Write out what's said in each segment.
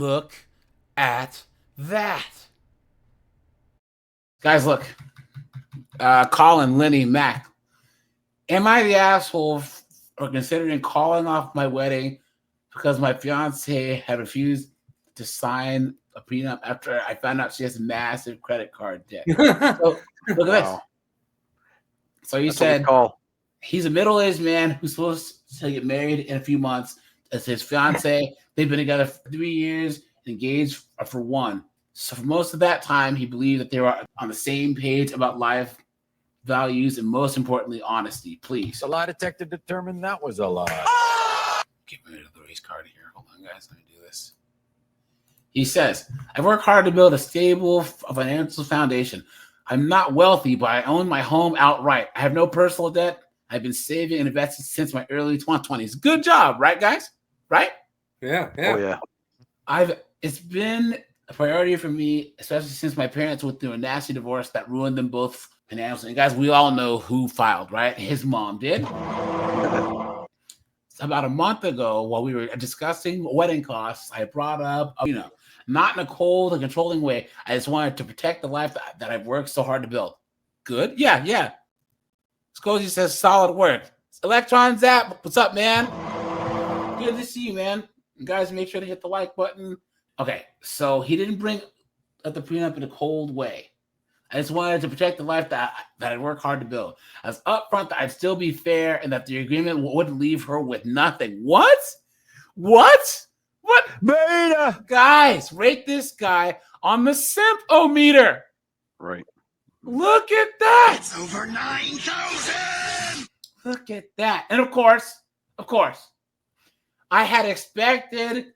Look at that. Guys, look. Colin, Lenny, Mac. Am I the asshole for considering calling off my wedding because my fiance had refused to sign a prenup after I found out she has massive credit card debt? So look at this. So you said he's a middle-aged man who's supposed to get married in a few months as his fiance. They've been together for 3 years, engaged for 1. So for most of that time, he believed that they were on the same page about life values and, most importantly, honesty. Please. The lie detector determined that was a lie. Get rid of the race card here. Hold on, guys. Let me do this. He says, I've worked hard to build a stable financial foundation. I'm not wealthy, but I own my home outright. I have no personal debt. I've been saving and investing since my early 20s. Good job, right, guys? Right? Yeah. Oh, yeah. It's been a priority for me, especially since my parents went through a nasty divorce that ruined them both financially. And guys, we all know who filed, right? His mom did. About a month ago, while we were discussing wedding costs, I brought up, not in a cold and controlling way. I just wanted to protect the life that I've worked so hard to build. Good? Yeah. Scozy says, solid work. Electron Zap, what's up, man? Good to see you, man. You guys, make sure to hit the like button. Okay, so he didn't bring up the prenup in a cold way. I just wanted to protect the life that I work hard to build. I was upfront that I'd still be fair and that the agreement wouldn't leave her with nothing. What? Beta! Guys, rate this guy on the simp-o-meter. Right. Look at that. It's over 9,000. Look at that. And of course, I had expected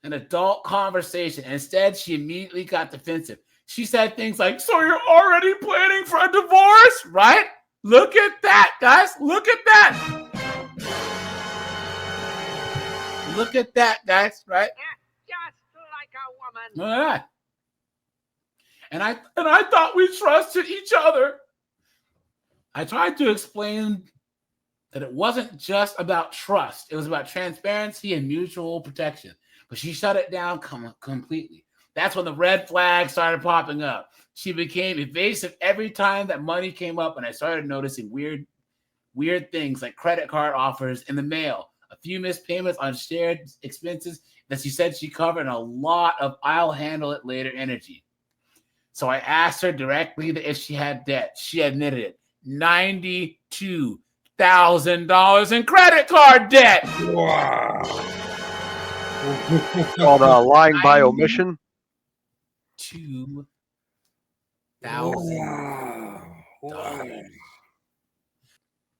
an adult conversation. Instead, she immediately got defensive. She said things like, so you're already planning for a divorce, right? Look at that, guys. Look at that. Look at that, guys, right? Just like a woman. Look at that. And I thought we trusted each other. I tried to explain that it wasn't just about trust. It was about transparency and mutual protection. But she shut it down completely. That's when the red flags started popping up. She became evasive every time that money came up, and I started noticing weird things like credit card offers in the mail, a few missed payments on shared expenses that she said she covered, and a lot of I'll handle it later energy. So I asked her directly if she had debt. She admitted it. $92,000 in credit card debt. Wow. Called lying by omission. $2,000.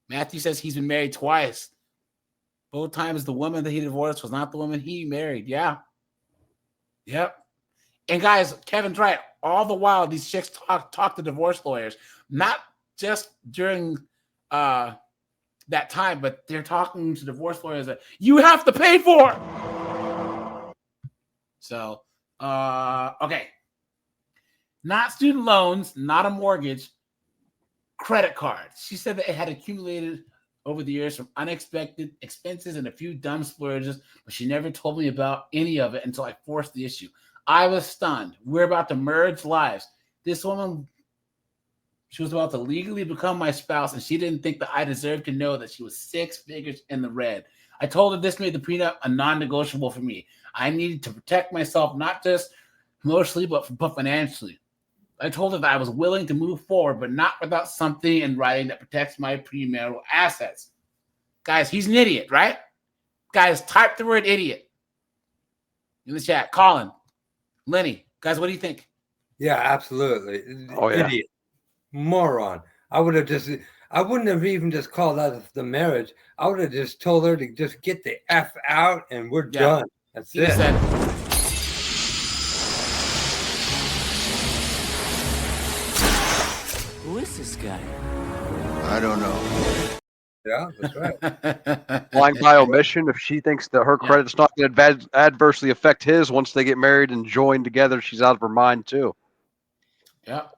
Matthew says he's been married twice. Both times the woman that he divorced was not the woman he married. Yeah. Yep. And guys, Kevin's right. All the while, these chicks talk to divorce lawyers, not just during that time, but they're talking to divorce lawyers that you have to pay for. So, okay. Not student loans, not a mortgage, credit cards. She said that it had accumulated over the years from unexpected expenses and a few dumb splurges, but she never told me about any of it until I forced the issue. I was stunned. We're about to merge lives. This woman, she was about to legally become my spouse, and she didn't think that I deserved to know that she was 6 figures in the red. I told her this made the prenup a non-negotiable for me. I needed to protect myself, not just emotionally, but financially. I told her that I was willing to move forward, but not without something in writing that protects my premarital assets. Guys, he's an idiot, right? Guys, type the word idiot in the chat. Colin, Lenny, guys, what do you think? Yeah, absolutely. Oh, yeah. Idiot. Moron. I wouldn't have even just called out the marriage. I would have just told her to just get the F out and we're done. That's it. Said, who is this guy? I don't know. Yeah, that's right. Lying by omission. If she thinks that her credit's not going to adversely affect his once they get married and join together, she's out of her mind too. Yep.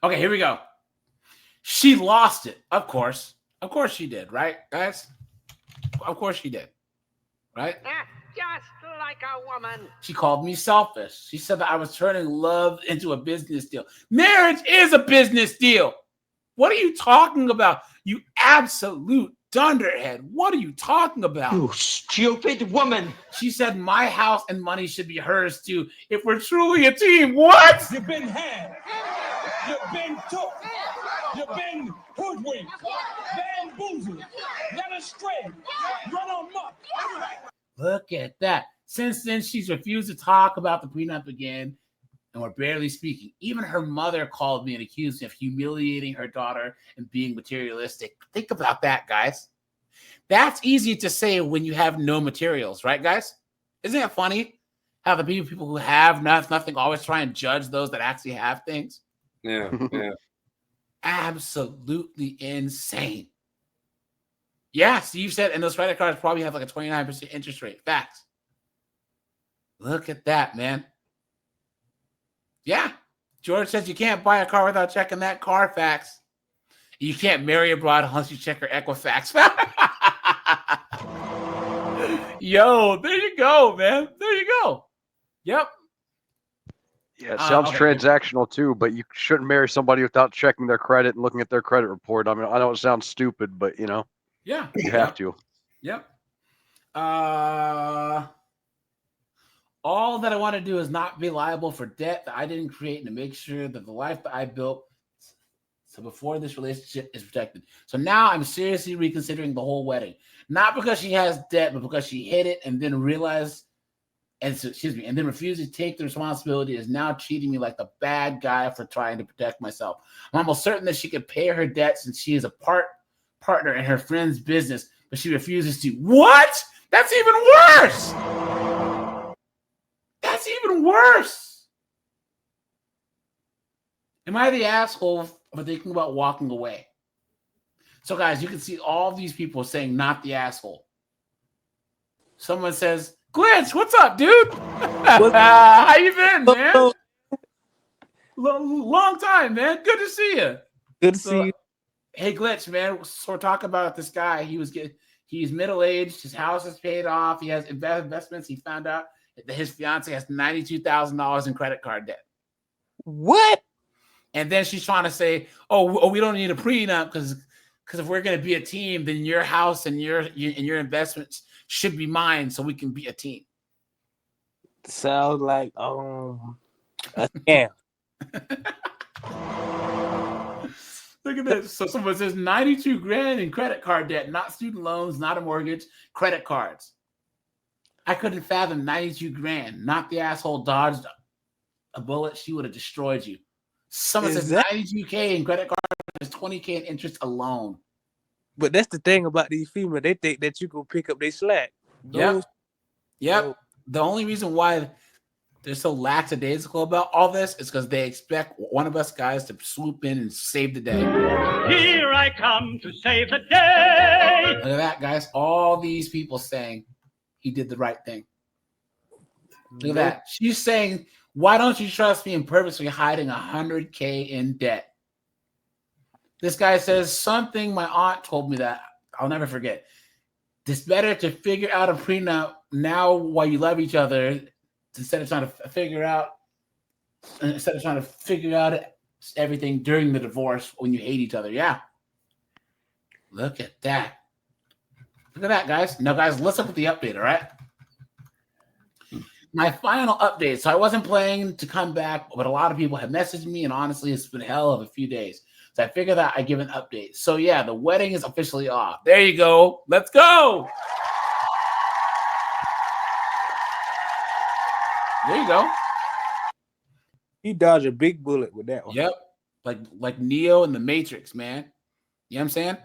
Okay, here we go. She lost it. Of course she did, right, guys? Of course she did. right? Just like a woman. She called me selfish. She said that I was turning love into a business deal. Marriage is a business deal. What are you talking about? You absolute dunderhead. What are you talking about? You stupid woman. She said my house and money should be hers too if we're truly a team. What? You've been had. You've been took. You've been hoodwinked, bamboozled, led astray, run amok. Look at that. Since then, she's refused to talk about the prenup again, and we're barely speaking. Even her mother called me and accused me of humiliating her daughter and being materialistic. Think about that, guys. That's easy to say when you have no materials, right, guys? Isn't it funny how the people who have nothing always try and judge those that actually have things? Yeah. Absolutely insane. Yeah, Steve said, and those credit cards probably have like a 29% interest rate. Facts. Look at that, man. Yeah. George says you can't buy a car without checking that Carfax. You can't marry abroad unless you check her Equifax. Yo, there you go, man. There you go. Yep. Yeah, it sounds transactional too, but you shouldn't marry somebody without checking their credit and looking at their credit report. I mean, I know it sounds stupid, but you know, yeah, you have to. Yep. All that I want to do is not be liable for debt that I didn't create and to make sure that the life that I built so before this relationship is protected. So now I'm seriously reconsidering the whole wedding. Not because she has debt, but because she hid it and then realized, and then refused to take the responsibility, is now treating me like the bad guy for trying to protect myself. I'm almost certain that she could pay her debt since she is a partner in her friend's business, but she refuses to. What? That's even worse. That's even worse. Am I the asshole for thinking about walking away? So, guys, you can see all these people saying not the asshole. Someone says, Glitch, what's up, dude? How you been, man? Long time, man. Good to see you. Good to see you. Hey, Glitch, man. So we're talking about this guy. He's middle-aged. His house is paid off. He has investments. He found out that his fiance has $92,000 in credit card debt. What? And then she's trying to say, oh, we don't need a prenup because if we're going to be a team, then your house and your investments should be mine so we can be a team. Sounds like a scam. Look at this. So someone says 92 grand in credit card debt, not student loans, not a mortgage, credit cards. I couldn't fathom 92 grand. Not the asshole dodged a bullet. She would have destroyed you. Someone says 92K in credit cards is 20K in interest alone. But that's the thing about these females. They think that you can pick up their slack. Yep. The only reason why they're so lackadaisical about all this is because they expect one of us guys to swoop in and save the day. Here I come to save the day. Look at that, guys. All these people saying he did the right thing. Look at that. She's saying, why don't you trust me in purposely hiding $100K in debt? This guy says something my aunt told me that I'll never forget. It's better to figure out a prenup now while you love each other instead of trying to figure out everything during the divorce when you hate each other. Yeah. Look at that. Look at that, guys. Now, guys, let's look at the update, all right? My final update. So I wasn't planning to come back, but a lot of people have messaged me, and honestly, it's been hell of a few days. So I figured that I'd give an update. So yeah, the wedding is officially off. There you go. Let's go. There you go. He dodged a big bullet with that one. Yep. Like Neo in the Matrix, man. You know what I'm saying?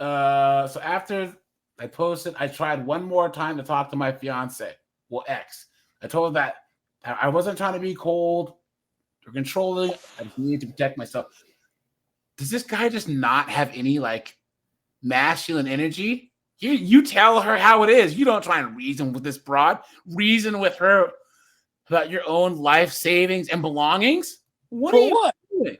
So after I posted, I tried one more time to talk to my fiance. Well, ex. I told her that I wasn't trying to be cold or controlling. I just needed to protect myself. Does this guy just not have any like masculine energy? You tell her how it is. You don't try and reason with this broad. Reason with her about your own life savings and belongings. What are you doing?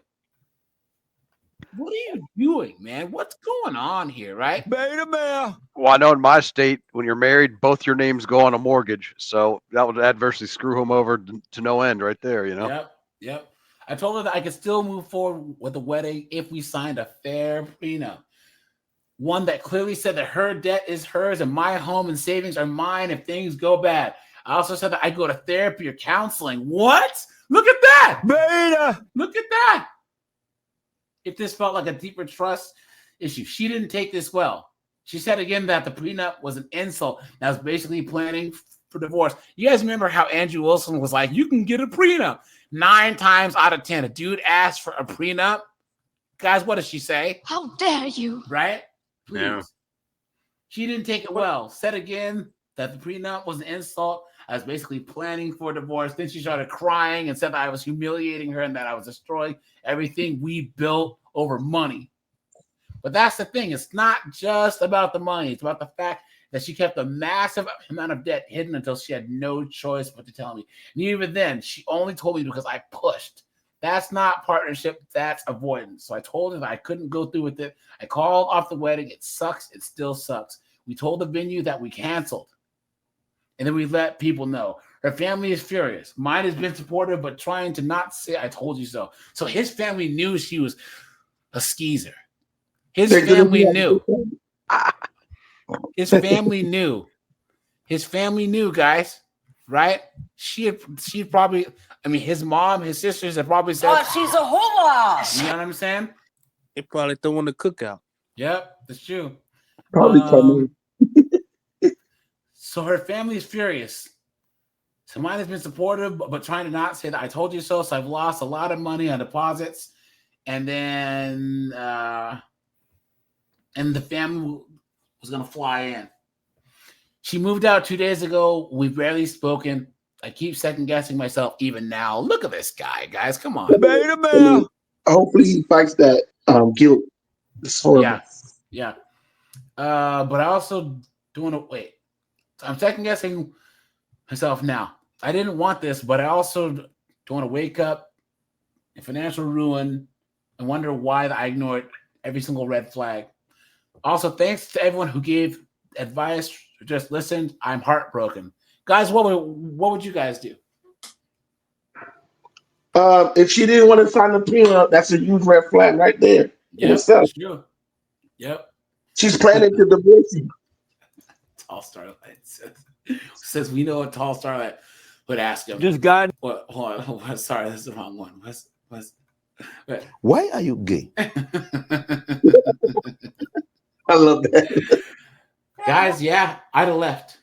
what are you doing, man? What's going on here, right? Beta male. Well, I know in my state, when you're married, both your names go on a mortgage, so that would adversely screw him over to no end, right there. You know. Yep. I told her that I could still move forward with the wedding if we signed a fair prenup. One that clearly said that her debt is hers and my home and savings are mine if things go bad. I also said that I go to therapy or counseling. What? Look at that. Beta. Look at that. If this felt like a deeper trust issue, she didn't take this well. She said again that the prenup was an insult. That was basically planning for divorce. You guys remember how Andrew Wilson was like, you can get a prenup. 9 times out of 10, a dude asked for a prenup. Guys, what does she say? How dare you? Right? Please. Yeah. She didn't take it well. Said again that the prenup was an insult. I was basically planning for divorce. Then she started crying and said that I was humiliating her and that I was destroying everything we built over money. But that's the thing. It's not just about the money. It's about the fact that she kept a massive amount of debt hidden until she had no choice but to tell me. And even then, she only told me because I pushed. That's not partnership. That's avoidance. So I told her that I couldn't go through with it. I called off the wedding. It sucks. It still sucks. We told the venue that we canceled. And then we let people know. Her family is furious. Mine has been supportive, but trying to not say I told you so. So his family knew she was a skeezer. His family knew. His family knew. His family knew, guys. Right? She probably, I mean, his mom, his sisters have probably said, Oh, she's a hula. you know what I'm saying? They probably throwing the cookout. Yep, that's true. Probably So her family is furious. So mine has been supportive, but trying to not say that I told you so. So I've lost a lot of money on deposits. And then and the family was going to fly in. She moved out 2 days ago. We've barely spoken. I keep second guessing myself even now. Look at this guy, guys. Come on. Beta male. Hopefully he fights that guilt. It's horrible. Yeah. But I also wait. I'm second guessing myself now. I didn't want this, but I also don't want to wake up in financial ruin and wonder why I ignored every single red flag. Also, thanks to everyone who gave advice or just listened. I'm heartbroken. Guys, what would you guys do? If she didn't want to sign the prenup, that's a huge red flag right there. Yeah, that's true. Yep. She's planning to divorce you. Tall Starlight says we know a Tall Starlight would ask him. Just God. What? Hold on. Sorry, that's the wrong one. Why are you gay? I love that. Guys, yeah, I'd have left.